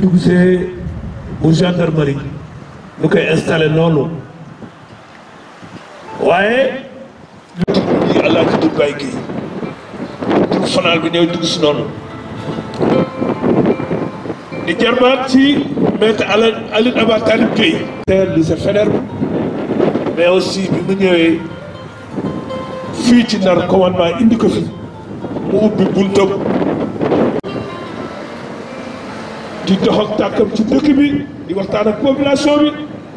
dugg see bu gendarmerie ñu koy installé noonu waaye yi Alaaji Dubay gi pour fanal bi ñëw dugg si noonu di jarbaat ci maître Aline Aba Talib Gueye lycée Faidherbe mais aussi bi mu ñëwee fii ci Ndar commandement indi ko fi mu ubbi buntam di dox ak tàkkam ci dëkk bi di waxtaan ak population bi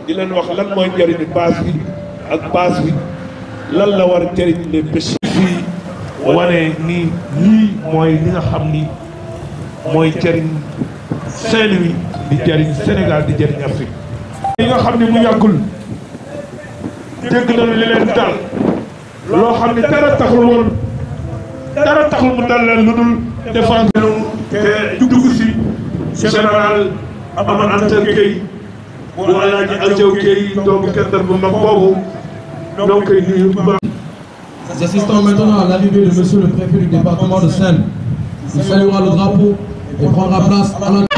di leen wax lan mooy njëriñu base bi ak base bi lan la war a jëriñ les pêcheurs fii wane ni lii mooy li nga xam ni mooy jëriñ Saint-Louis di jëriñ Sénégal di jëriñ Afrique yi nga xam ni mu yàggul dégg nañu li leen dal loo xam ni dara taxul mu dal leen lu dul défense te dugg si général Amar Anta Gueye bu Alaaji Aljaw Gueye doomu Kendar bu mag boobu donc koy nuyu bu baax. Nous assistons maintenant à l'arrivée de monsieur le préfet du département de Seine. Il saluera le drapeau et prendra place à la...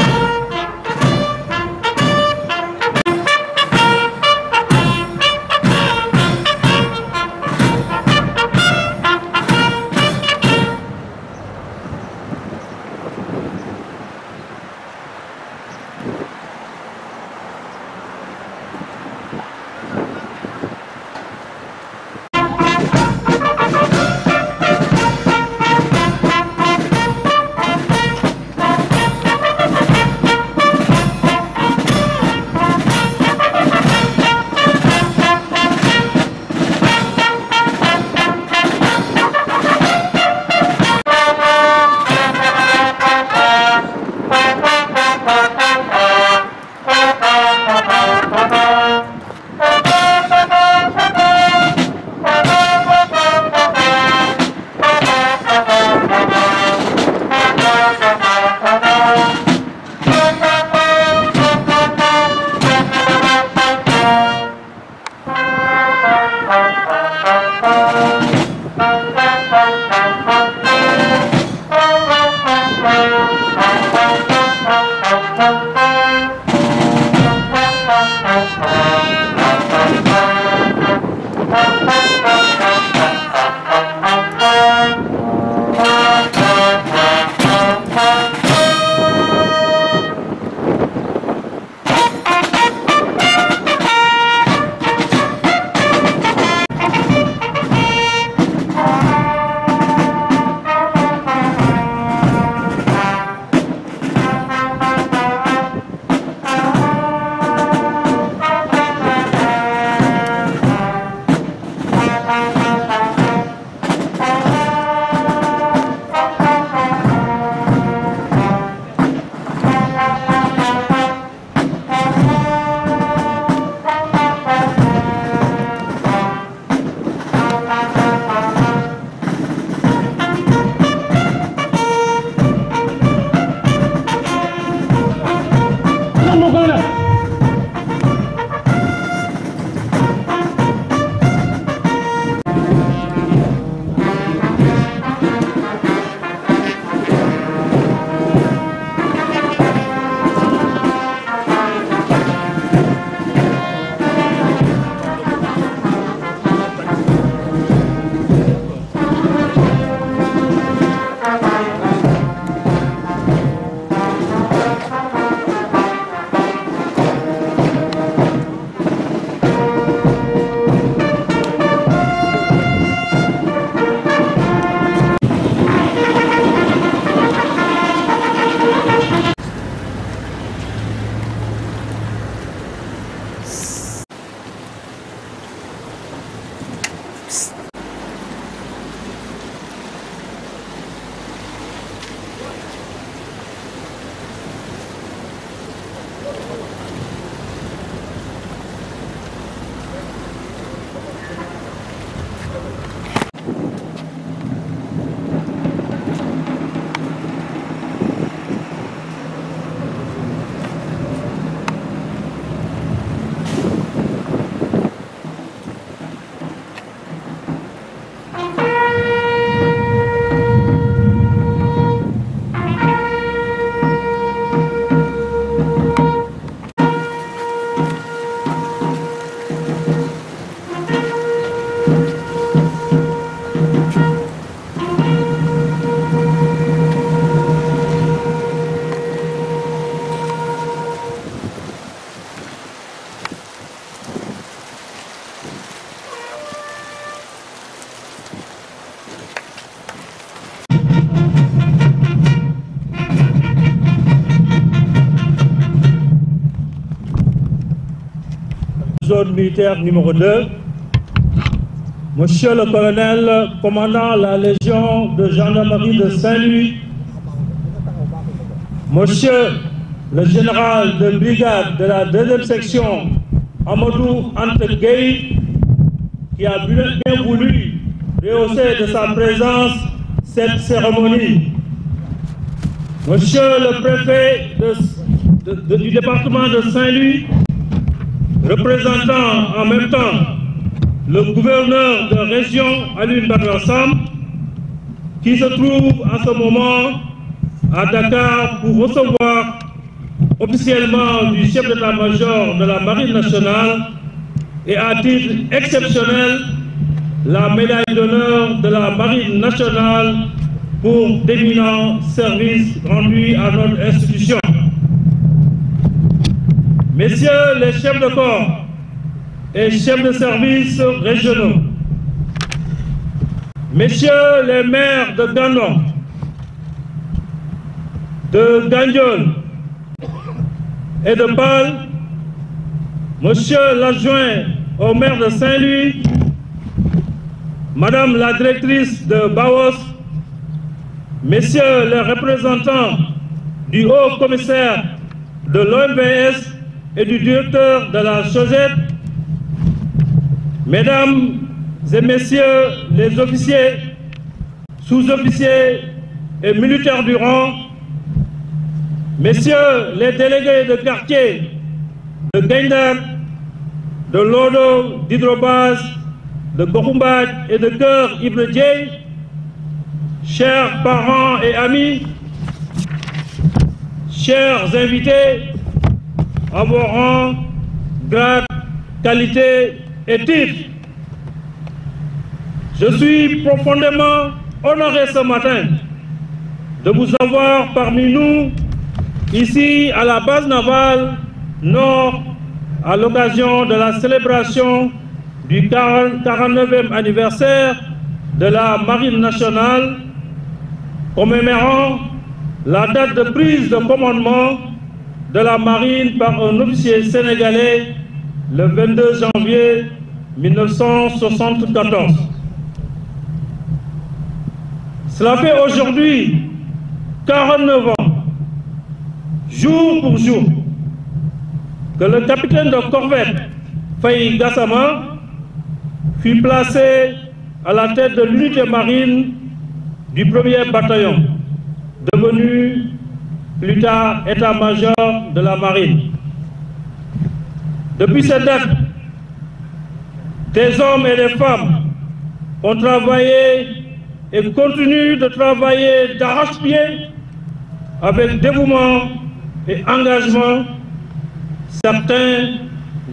zone militaire numéro 2, Monsieur le colonel commandant la Légion de gendarmerie de Saint-Louis, Monsieur le général de brigade de la 2e section, Amadou Ante Gueye, qui a bien voulu rehausser de sa présence cette cérémonie. Monsieur le préfet du département de Saint-Louis, représentant en même temps le gouverneur de région Alioune Badara Samb, qui se trouve en ce moment à Dakar pour recevoir officiellement du chef d'état-major de la Marine nationale et à titre exceptionnel la médaille d'honneur de la Marine nationale pour d'éminents services rendus à notre institution. Messieurs les chefs de corps et chefs de services régionaux, messieurs les maires de Gandon, de Gandiol et de Bâle, monsieur l'adjoint au maire de Saint-Louis, madame la directrice de Baos, messieurs les représentants du haut commissaire de l'OMVS et du directeur de la Chaussette, mesdames et messieurs les officiers, sous-officiers et militaires du rang, messieurs les délégués de quartier de Gaindar, de Lodo, d'Hydrobase, de Gorumbach et de Cœur Ibn Dieye, chers parents et amis, chers invités, à vos rangs, grades, qualités et titres. Je suis profondément honoré ce matin de vous avoir parmi nous, ici à la base navale Nord, à l'occasion de la célébration du 49e anniversaire de la Marine nationale, commémorant la date de prise de commandement de la Marine par un officier sénégalais le 22 janvier 1974. Cela fait aujourd'hui 49 ans, jour pour jour, que le capitaine de corvette Faye Gassama fut placé à la tête de l'unité marine du 1er bataillon, devenu plus tard état-major de la marine. Depuis cette date, des hommes et des femmes ont travaillé et continuent de travailler d'arrache-pied avec dévouement et engagement, certains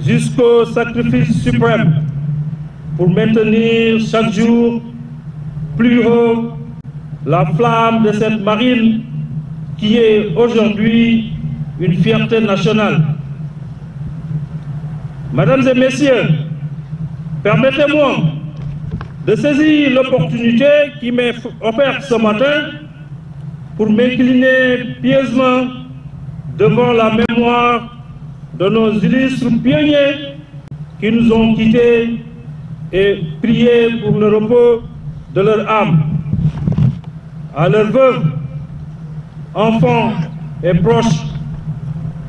jusqu'au sacrifice suprême, pour maintenir chaque jour plus haut la flamme de cette marine qui est aujourd'hui une fierté nationale. Mesdames et messieurs, permettez-moi de saisir l'opportunité qui m'est offerte ce matin pour m'incliner pieusement devant la mémoire de nos illustres pionniers qui nous ont quittés et prier pour le repos de leur âme. À leurs veuves, enfants et proches,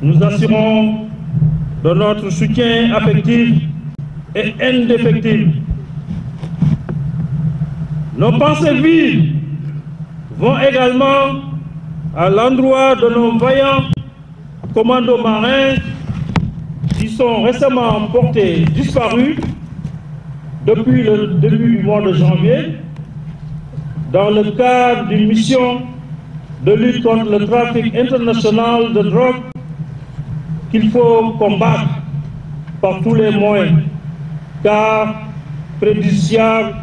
nous assurons de notre soutien affectif et indéfectible. Nos pensées vives vont également à l'endroit de nos vaillants commandos marins qui sont récemment portés disparus depuis le début du mois de janvier dans le cadre d'une mission de lutte contre le trafic international de drogue qu'il faut combattre par tous les moyens, car préjudiciable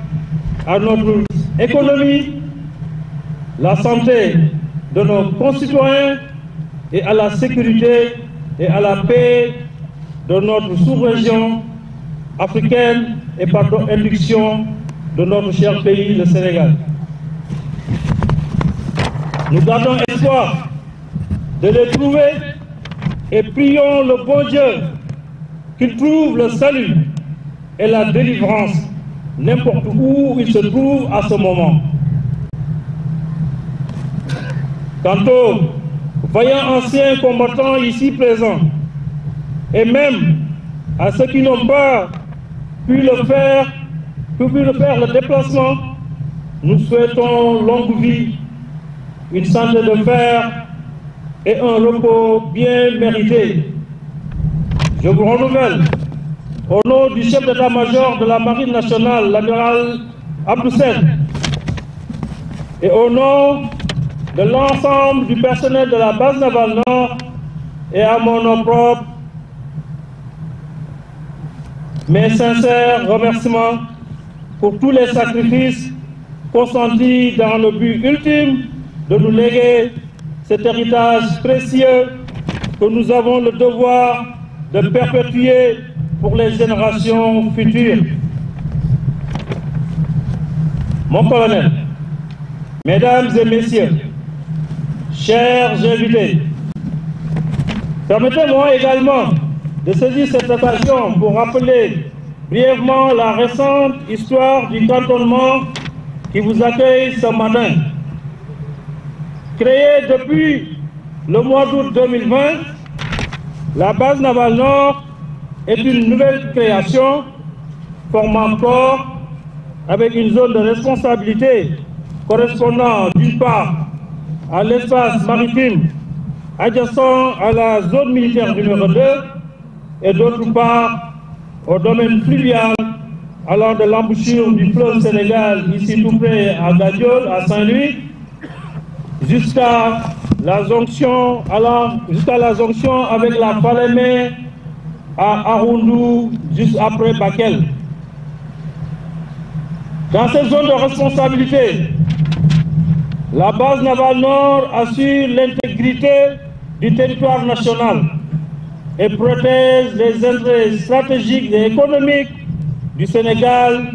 à notre économie, la santé de nos concitoyens et à la sécurité et à la paix de notre sous-région africaine et par induction de notre cher pays, le Sénégal. Nous gardons espoir de les trouver et prions le bon Dieu qu'ils trouvent le salut et la délivrance n'importe où ils se trouvent à ce moment. Quant aux vaillants anciens combattants ici présents, et même à ceux qui n'ont pas pu faire le déplacement, nous souhaitons longue vie, une santé de fer et un repos bien mérité. Je vous renouvelle, au nom du chef d'état-major de la Marine nationale, l'amiral Abdou Sène, et au nom de l'ensemble du personnel de la base navale Nord et à mon nom propre, mes sincères remerciements pour tous les sacrifices consentis dans le but ultime de nous léguer cet héritage précieux que nous avons le devoir de perpétuer pour les générations futures. Mon colonel, mesdames et messieurs, chers invités, permettez-moi également de saisir cette occasion pour rappeler brièvement la récente histoire du cantonnement qui vous accueille ce matin. Créée depuis le mois d'août 2020, la base navale Nord est une nouvelle création formant corps avec une zone de responsabilité correspondant d'une part à l'espace maritime adjacent à la zone militaire numéro 2 et d'autre part au domaine fluvial allant de l'embouchure du fleuve Sénégal, ici tout près à Gadiol, à Saint-Louis, jusqu'à la jonction avec la Falémé à Arundou, juste après Bakel. Dans cette zone de responsabilité, la base navale Nord assure l'intégrité du territoire national et protège les intérêts stratégiques et économiques du Sénégal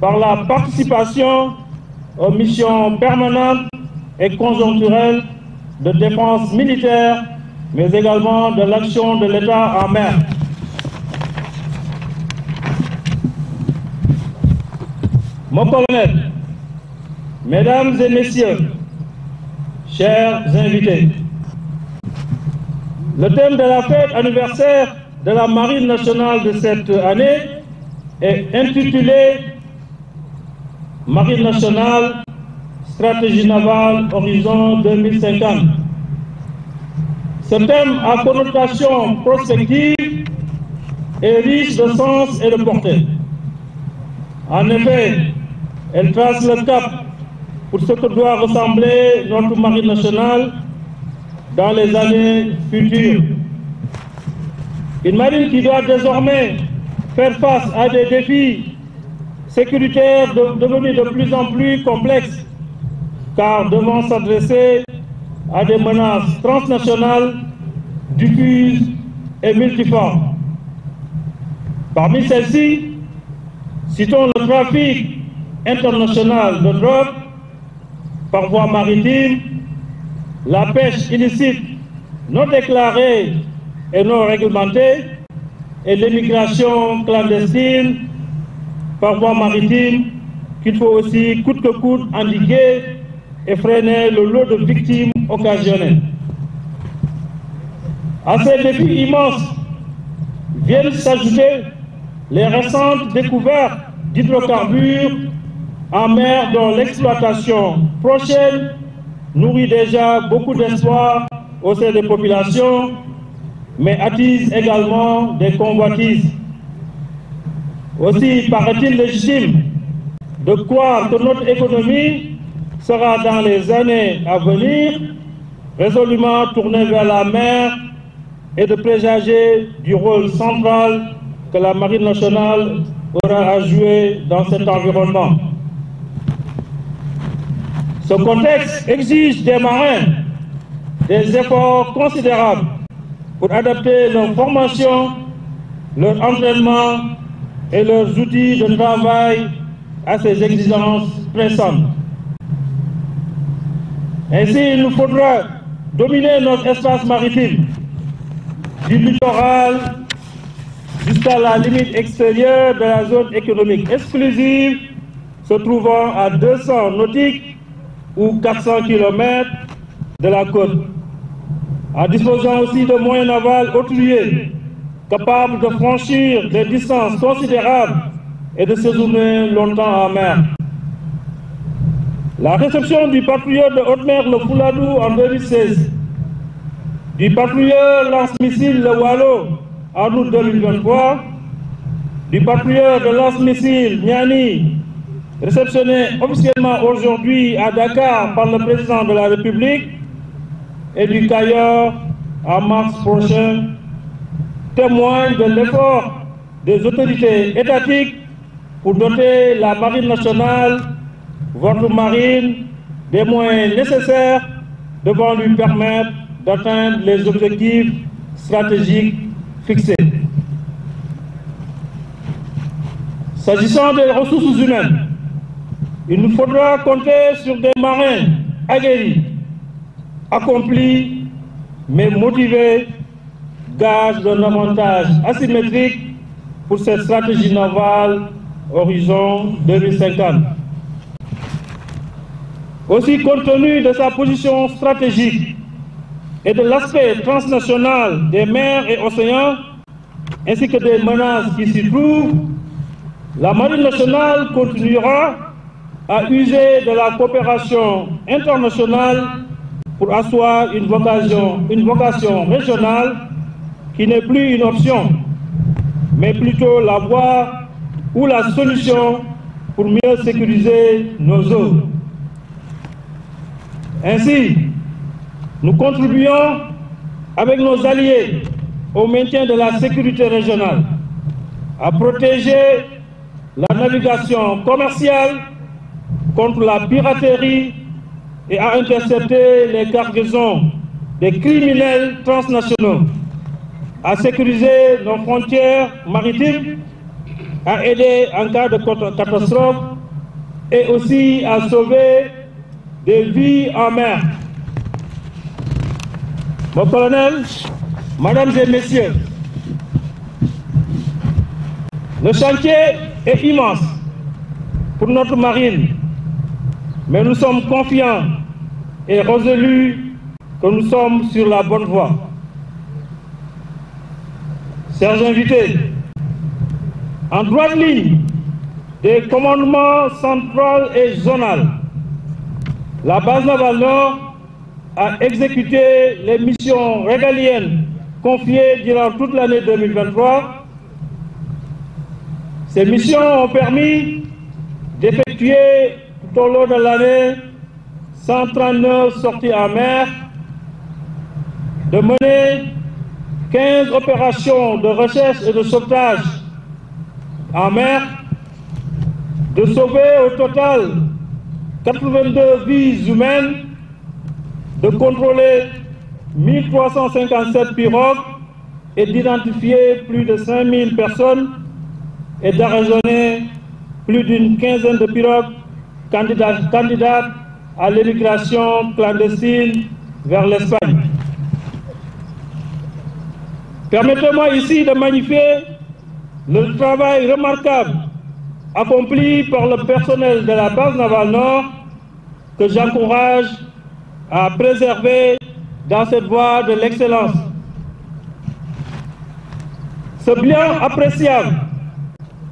par la participation aux missions permanentes et conjoncturelles de défense militaire, mais également de l'action de l'État en mer. Mon colonel, mesdames et messieurs, chers invités, le thème de la fête anniversaire de la Marine nationale de cette année est intitulé Marine nationale, stratégie navale, horizon 2050. Ce thème à connotation prospective est riche de sens et de portée. En effet, elle trace le cap pour ce que doit ressembler notre Marine nationale dans les années futures. Une marine qui doit désormais faire face à des défis sécuritaires devenus de plus en plus complexes, car devant s'adresser à des menaces transnationales, diffuses et multiformes. Parmi celles-ci, citons le trafic international de drogue par voie maritime, la pêche illicite non déclarée et non réglementée et l'immigration clandestine par voie maritime qu'il faut aussi coûte que coûte endiguer et freiner le lot de victimes occasionnelles. À ces défis immenses viennent s'ajouter les récentes découvertes d'hydrocarbures en mer dont l'exploitation prochaine nourrit déjà beaucoup d'espoir au sein des populations, mais attise également des convoitises. Aussi paraît-il légitime de croire que notre économie sera dans les années à venir résolument tournée vers la mer et de présager du rôle central que la Marine nationale aura à jouer dans cet environnement. Ce contexte exige des marins des efforts considérables pour adapter leur formation, leur entraînement et leurs outils de travail à ces exigences pressantes. Ainsi, il nous faudra dominer notre espace maritime, du littoral jusqu'à la limite extérieure de la zone économique exclusive, se trouvant à 200 nautiques ou 400 km de la côte, en disposant aussi de moyens navals hôteliers capables de franchir des distances considérables et de séjourner longtemps en mer. La réception du patrouilleur de haute mer, le Fouladou, en 2016, du patrouilleur lance-missile le Wallo en août 2023, du patrouilleur de lance-missile Niani, réceptionné officiellement aujourd'hui à Dakar par le président de la République, et du Cayor en mars prochain, témoignent de l'effort des autorités étatiques pour doter la Marine nationale, votre marine, des moyens nécessaires devant lui permettre d'atteindre les objectifs stratégiques fixés. S'agissant des ressources humaines, il nous faudra compter sur des marins aguerris, accomplis, mais motivés, gage d'un avantage asymétrique pour cette stratégie navale horizon 2050. Aussi, compte tenu de sa position stratégique et de l'aspect transnational des mers et océans, ainsi que des menaces qui s'y trouvent, la Marine nationale continuera à user de la coopération internationale pour asseoir une vocation régionale qui n'est plus une option, mais plutôt la voie ou la solution pour mieux sécuriser nos eaux. Ainsi, nous contribuons avec nos alliés au maintien de la sécurité régionale, à protéger la navigation commerciale contre la piraterie et à intercepter les cargaisons des criminels transnationaux, à sécuriser nos frontières maritimes, à aider en cas de catastrophe et aussi à sauver des vies en mer. Mon colonel, mesdames et messieurs, le chantier est immense pour notre marine, mais nous sommes confiants et résolus que nous sommes sur la bonne voie. Chers invités, en droite ligne des commandements central et zonal, la base navale Nord a exécuté les missions régaliennes confiées durant toute l'année 2023. Ces missions ont permis d'effectuer tout au long de l'année 139 sorties en mer, de mener 15 opérations de recherche et de sauvetage en mer, de sauver au total 82 vies humaines, de contrôler 1357 pirogues et d'identifier plus de 5000 personnes et d'arraisonner plus d'une quinzaine de pirogues candidates à l'émigration clandestine vers l'Espagne. Permettez-moi ici de magnifier le travail remarquable accompli par le personnel de la base navale Nord que j'encourage à préserver dans cette voie de l'excellence. Ce bilan appréciable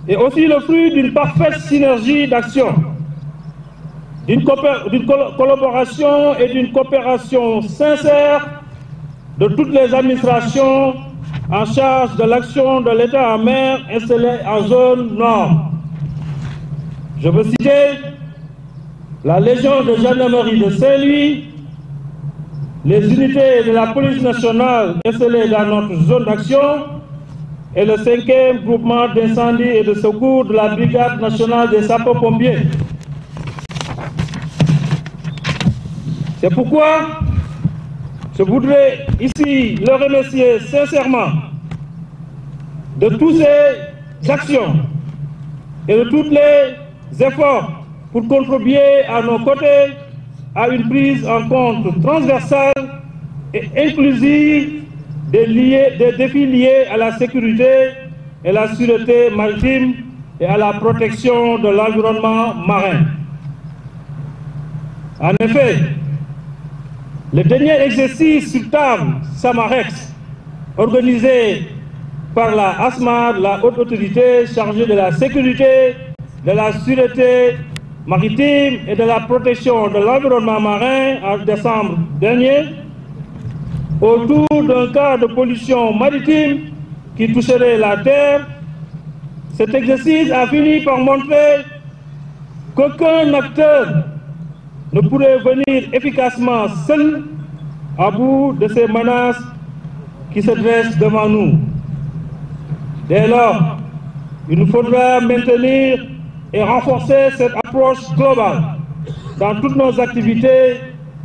est aussi le fruit d'une parfaite synergie d'action, d'une collaboration et d'une coopération sincère de toutes les administrations en charge de l'action de l'État en mer installé en zone nord. Je veux citer la Légion de gendarmerie de Saint-Louis, les unités de la police nationale installées dans notre zone d'action et le 5e groupement d'incendie et de secours de la Brigade nationale des sapeurs-pompiers. C'est pourquoi je voudrais ici le remercier sincèrement de toutes ces actions et de tous les efforts pour contribuer à nos côtés à une prise en compte transversale et inclusive des défis liés à la sécurité et la sûreté maritime et à la protection de l'environnement marin. En effet, le dernier exercice sur table Samarex, organisé par la ASMAR, la haute autorité chargée de la sécurité, de la sûreté maritime et de la protection de l'environnement marin en décembre dernier, autour d'un cas de pollution maritime qui toucherait la terre. Cet exercice a fini par montrer qu'aucun acteur ne pourrait venir efficacement seul à bout de ces menaces qui se dressent devant nous. Dès lors, il nous faudra maintenir et renforcer cette approche globale dans toutes nos activités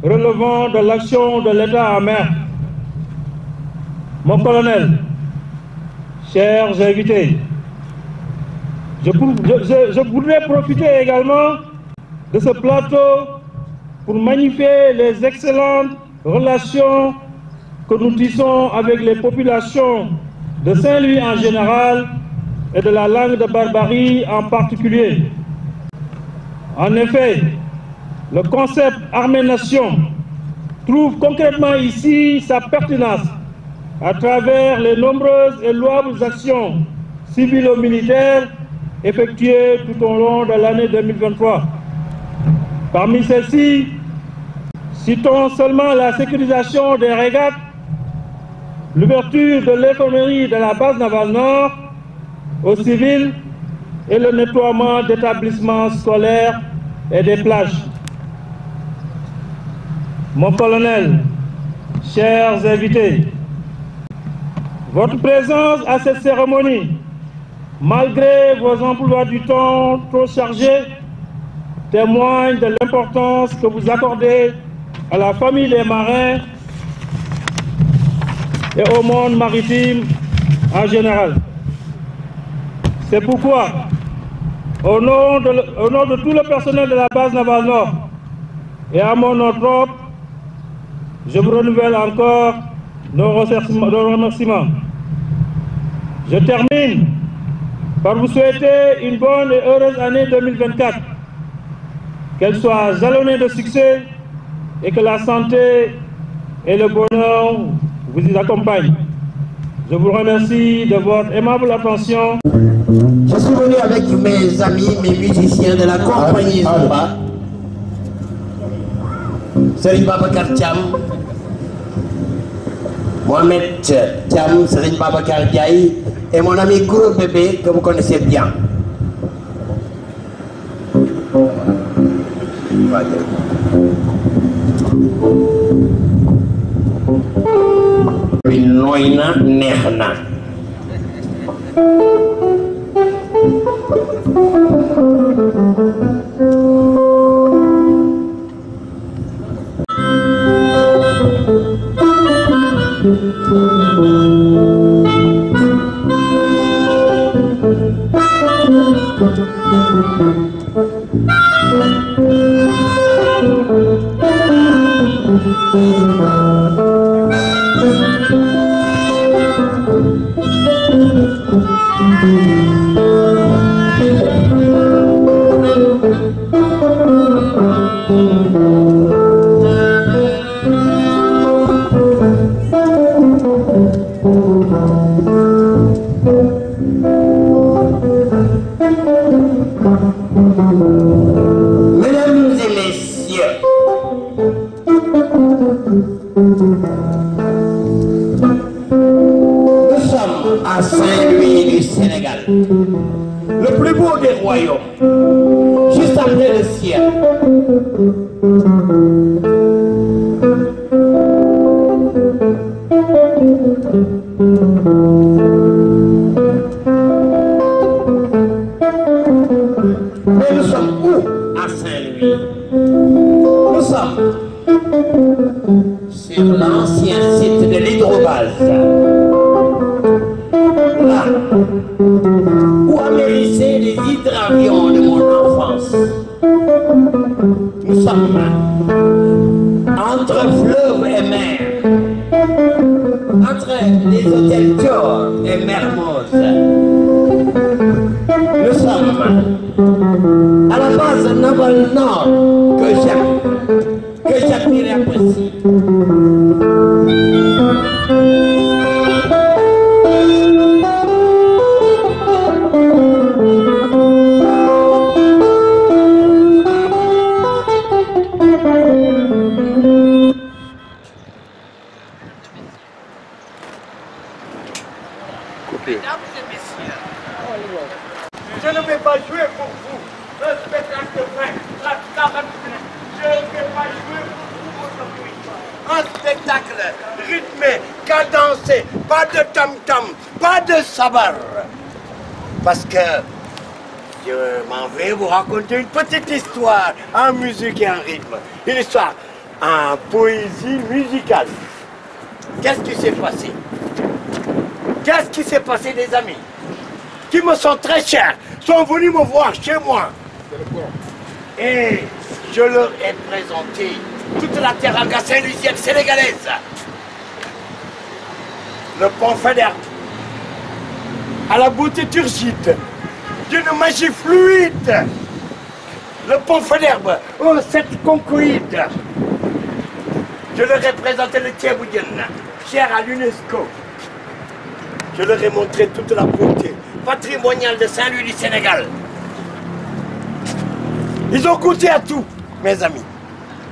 relevant de l'action de l'État en mer. Mon colonel, chers invités, je voudrais profiter également de ce plateau pour magnifier les excellentes relations que nous tissons avec les populations de Saint-Louis en général et de la langue de Barbarie en particulier. En effet, le concept armée-nation trouve concrètement ici sa pertinence à travers les nombreuses et louables actions civilo-militaires effectuées tout au long de l'année 2023. Parmi celles-ci, citons seulement la sécurisation des régates, l'ouverture de l'infirmerie de la base navale Nord aux civils et le nettoiement d'établissements scolaires et des plages. Mon colonel, chers invités, votre présence à cette cérémonie, malgré vos emplois du temps trop chargés, témoigne de l'importance que vous accordez à la famille des marins et au monde maritime en général. C'est pourquoi, au nom de tout le personnel de la base navale Nord et à mon nom propre, je vous renouvelle encore nos remerciements. Je termine par vous souhaiter une bonne et heureuse année 2024. Qu'elle soit jalonnée de succès et que la santé et le bonheur vous y accompagnent. Je vous remercie de votre aimable attention. Je suis venu avec mes amis, mes musiciens de la compagnie Zumba. Serigne Babacar Thiam, Mohamed Thiam, Serigne Babacar Diaye et mon ami Gros Bébé que vous connaissez bien. Nooy na neex na. Mesdames et messieurs, nous sommes à Saint-Louis du Sénégal, le plus beau des royaumes, juste après le ciel. Mais nous sommes où à Saint-Louis? Nous sommes sur l'ancien site de l'hydrobase, là où amérissaient les hydravions de mon enfance. Nous sommes entre fleuve et mer, entre les hôtels Dior et Mermoz, à la base navale nord que j'admire et apprécie. Mesdames et messieurs, je ne vais pas jouer pour vous un spectacle de fin, la 40 minutes. Je ne vais pas jouer pour vous aujourd'hui. Un spectacle rythmé, cadencé, pas de tam-tam, pas de sabar. Parce que je m'en vais vous raconter une petite histoire en musique et en rythme. Une histoire en poésie musicale. Qu'est-ce qui s'est passé? Qu'est-ce qui s'est passé, des amis qui me sont très chers, sont venus me voir chez moi. Et je leur ai présenté toute la teranga saint-lucienne sénégalaise. Le pont Faidherbe, à la beauté turgide, d'une magie fluide. Le pont Faidherbe, aux 7 concoïdes. Je leur ai présenté le Thieboudienne, cher à l'UNESCO. Je leur ai montré toute la beauté patrimoniale de Saint-Louis du Sénégal. Ils ont goûté à tout, mes amis.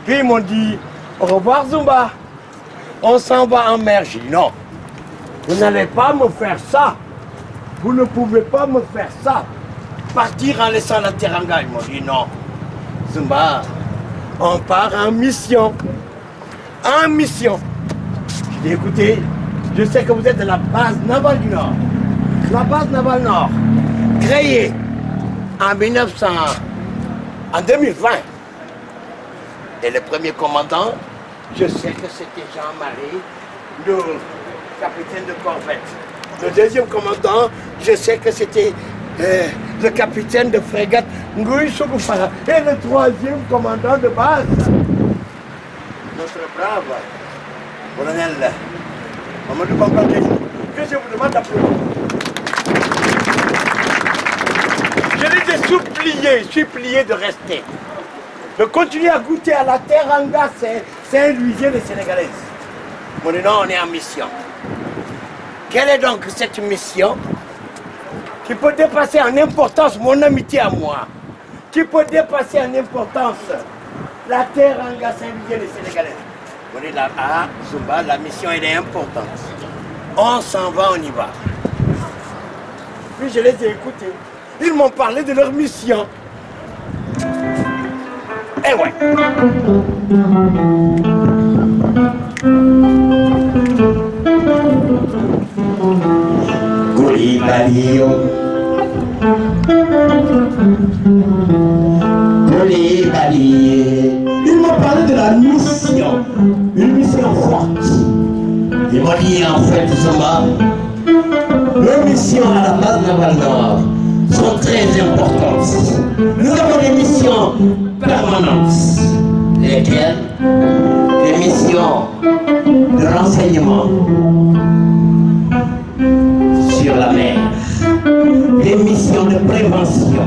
Puis ils m'ont dit, au revoir Zumba, on s'en va en mer. J'ai dit non, vous n'allez pas me faire ça. Vous ne pouvez pas me faire ça. Partir en laissant la teranga. Ils m'ont dit non, Zumba, on part en mission. En mission. J'ai dit écoutez, je sais que vous êtes de la base navale du Nord. La base navale Nord, créée en 2020. Et le premier commandant, je sais que c'était Jean-Marie, le capitaine de corvette. Le deuxième commandant, je sais que c'était le capitaine de frégate Ngouy Sougoufara. Et le troisième commandant de base, notre brave colonel Mamadou Bamba Keïta, que je vous demande d'applaudir. Je les ai suppliés de rester, de continuer à goûter à la teranga saint-louisienne et sénégalaise. Ils m'ont dit non, on est en mission. Quelle est donc cette mission qui peut dépasser en importance mon amitié à moi, qui peut dépasser en importance la teranga saint-louisienne et sénégalaise? On est là, à Zumba, la mission elle est importante. On s'en va, on y va. Puis je les ai écoutés. Ils m'ont parlé de leur mission. Eh ouais. Koulibaly, Koulibaly. Ils m'ont parlé de la mission, une mission forte. Ils m'ont dit en fait, Zumba, nos missions à la base navale Nord sont très importantes. Nous avons des missions permanentes. Lesquelles? Des missions de renseignement sur la mer, des missions de prévention,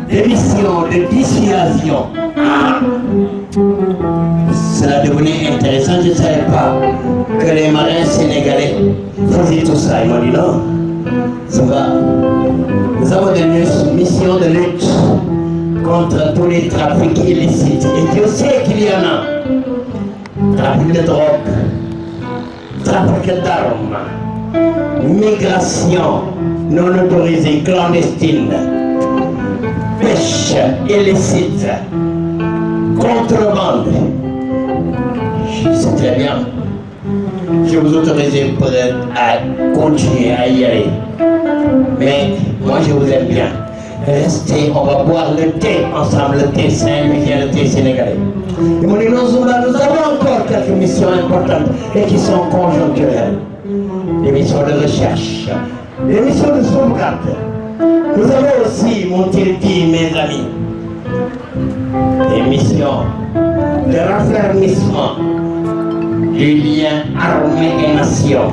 des missions de dissuasion. Cela devenait intéressant, je ne savais pas que les marins sénégalais faisaient tout ça. Ils m'ont dit non, Zumba, nous avons des missions de lutte contre tous les trafics illicites. Et Dieu sait qu'il y en a. Trafic de drogue, trafic d'armes, migration non autorisée, clandestine, pêche illicite, contrebande. C'est très bien. Je vous autorise peut-être à continuer à y aller. Mais moi je vous aime bien. Restez, on va boire le thé ensemble, le thé saint-louisien, le thé sénégalais. Ils m'ont dit non, Zumba, nous avons encore quelques missions importantes et qui sont conjoncturelles. Des missions de recherche, des missions de sauvegarde. Nous avons aussi, m'ont-ils dit, mes amis, des missions de raffermissement du lien armée et nation.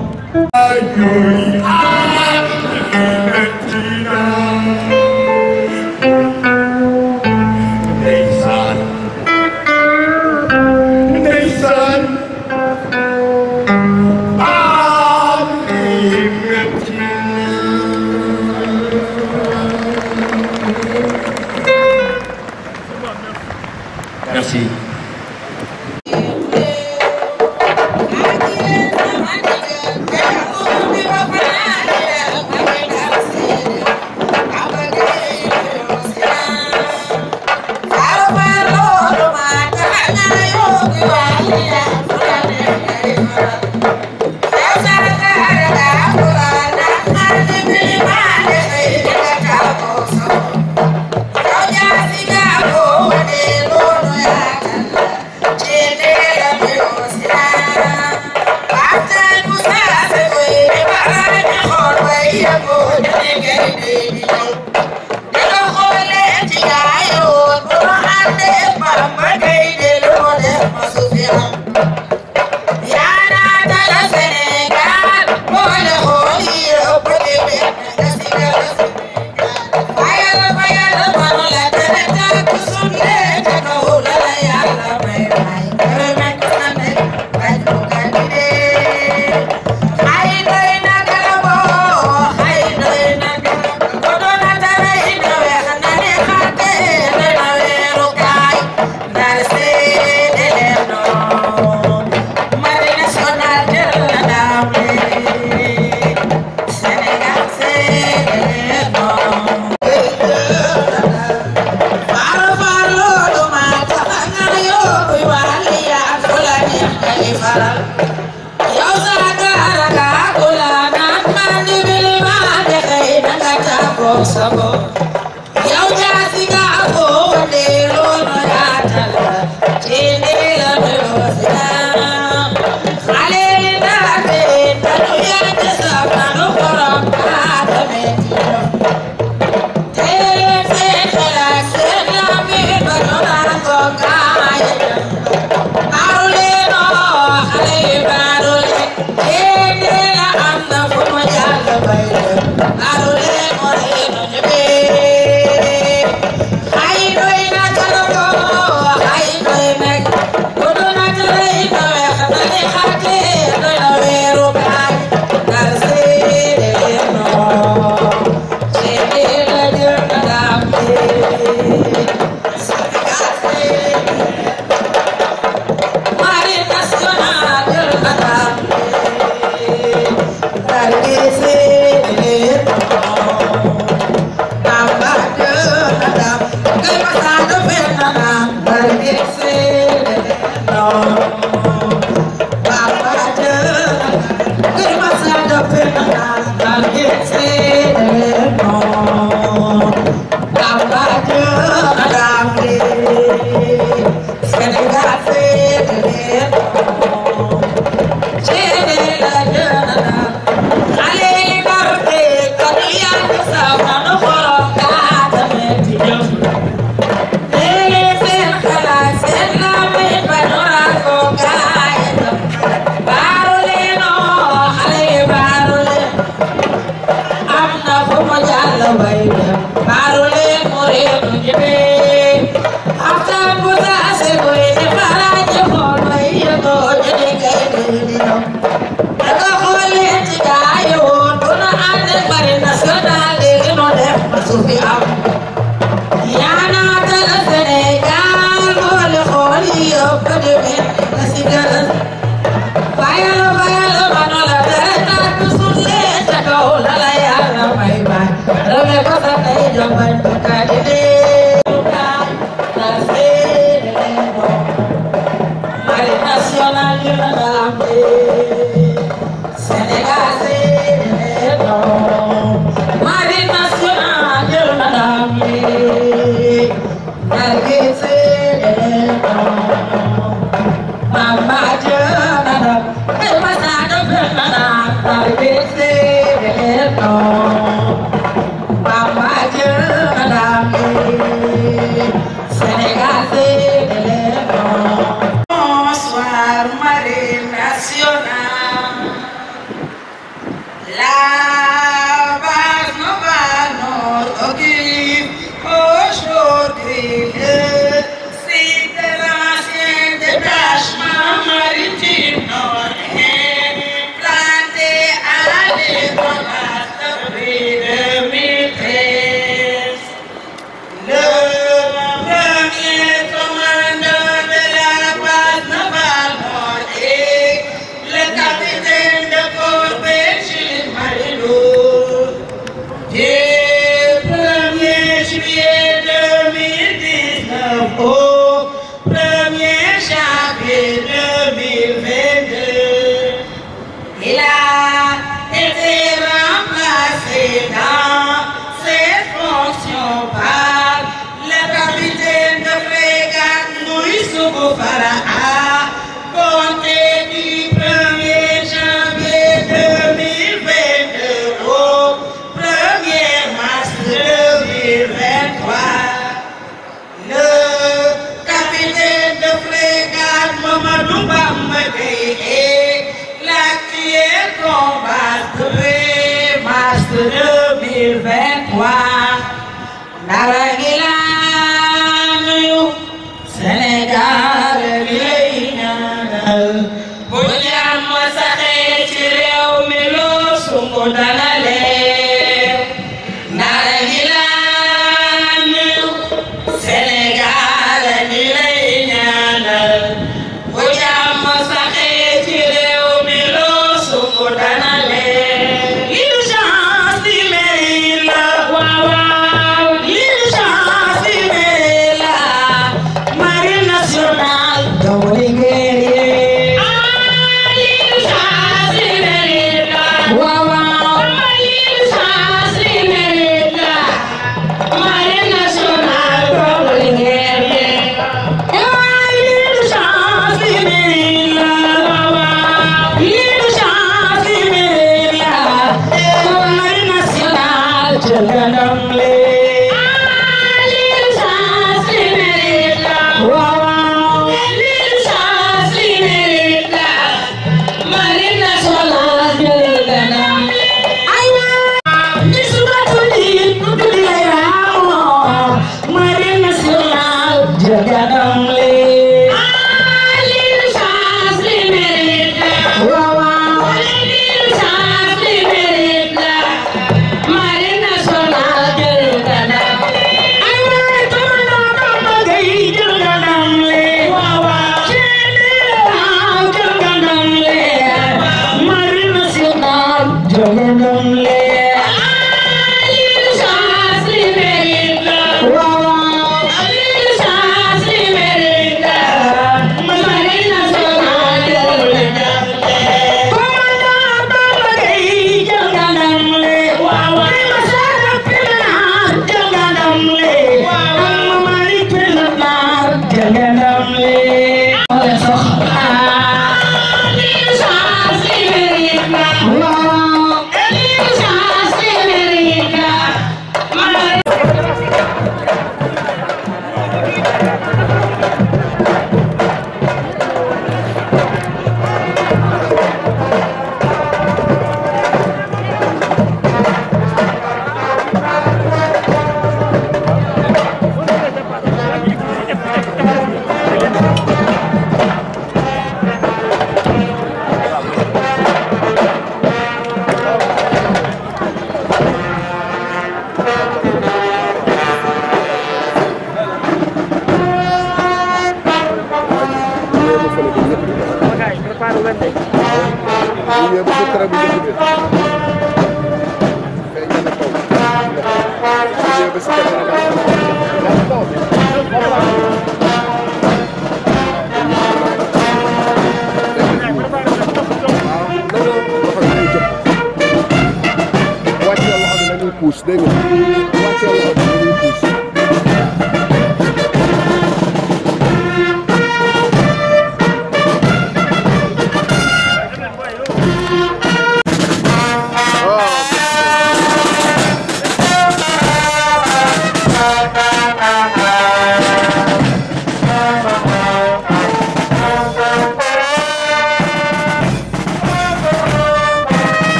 Wow, wow.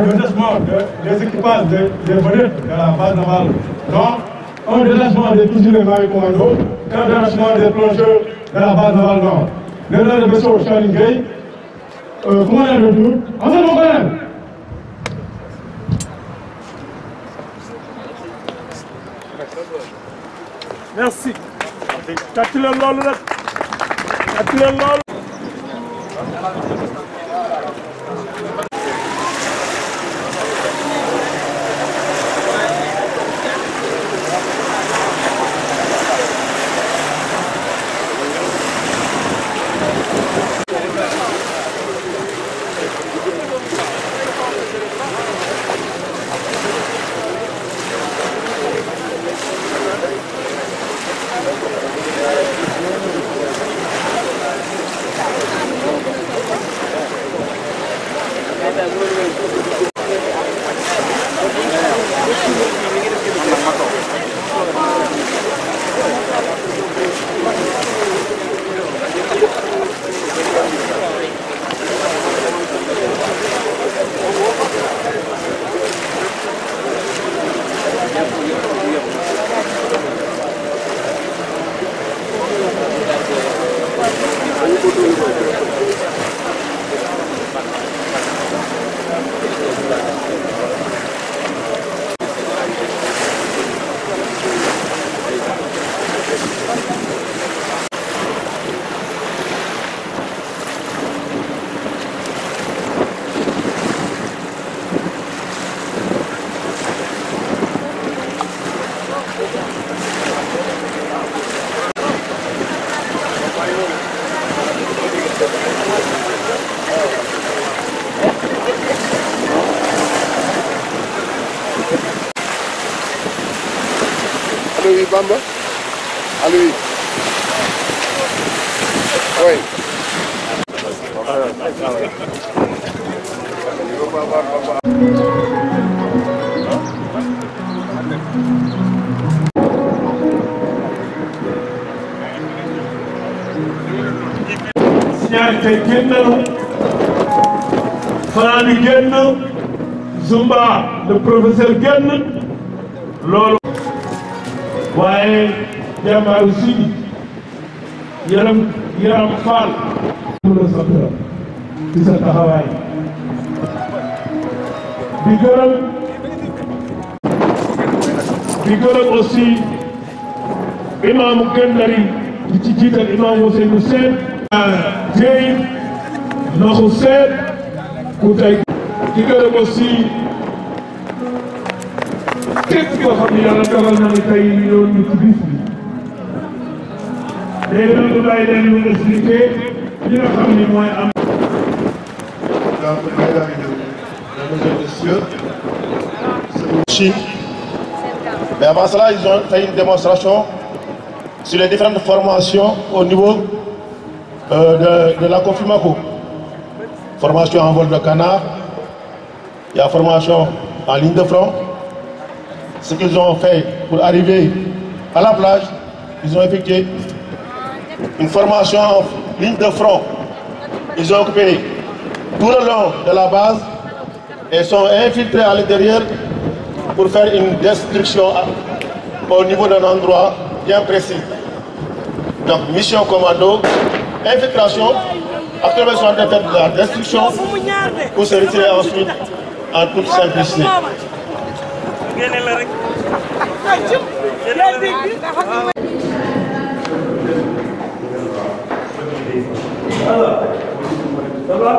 le détachement des équipages des vedettes de la base navale, donc un détachement des fusiliers marins commandos, un détachement des plongeurs de la base navale nord. Mesdames et messieurs, Charles Gueye, comment est le tour? Ensemble, mon frère. Merci. Tàcc leen loolu rek. Tàcc leen loolu. Allô, oui, Bamba? Allô, oui. Oui. Signal tey génn nañu. Franc bi génn. Zumba le professeur génn. loolu. waaye jàmbaar aussi yaram faal. mu la sant ci sa taxawaay. di gërëm aussi imaamu Gendari di ci jiital imaamu Ousseynou Sène. Dieye Noxu Sène ku tey. di gërëm aussi képp koo xam ne yàlla dogal na ni tey yoon ñu ci bis bi. léegi nag ñu bàyyi leen ñu expliqué li nga xam ni mooy am. Donc, mesdames et messieurs, Chine. Mais avant cela, ils ont fait une démonstration sur les différentes formations au niveau de la Kofimaco. Formation en vol de canard, il y a formation en ligne de front. Ce qu'ils ont fait pour arriver à la plage, ils ont effectué une formation en ligne de front. Ils ont occupé tout le long de la base et sont infiltrés à l'intérieur pour faire une destruction au niveau d'un endroit bien précis. Donc, mission commando, infiltration, actuellement ils sont en train de faire de la destruction pour se retirer ensuite en toute simplicité. Ça va?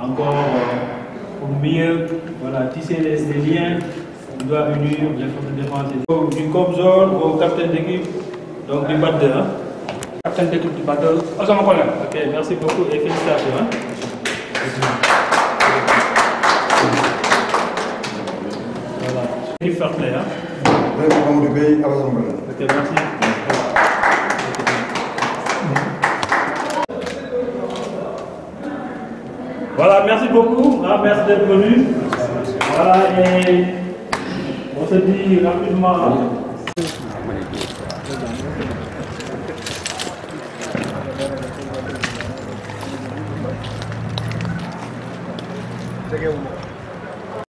Encore pour mieux tisser les liens, on doit unir les forces de défense. Du COPZOL au capitaine d'équipe, donc du BAT 2. Capitaine d'équipe du BAT 2. Ok, merci beaucoup et félicitations. Voilà. Du fair play. Ok, merci. Voilà, merci beaucoup. Merci d'être venu. Voilà, et on se dit rapidement. jegewuma ko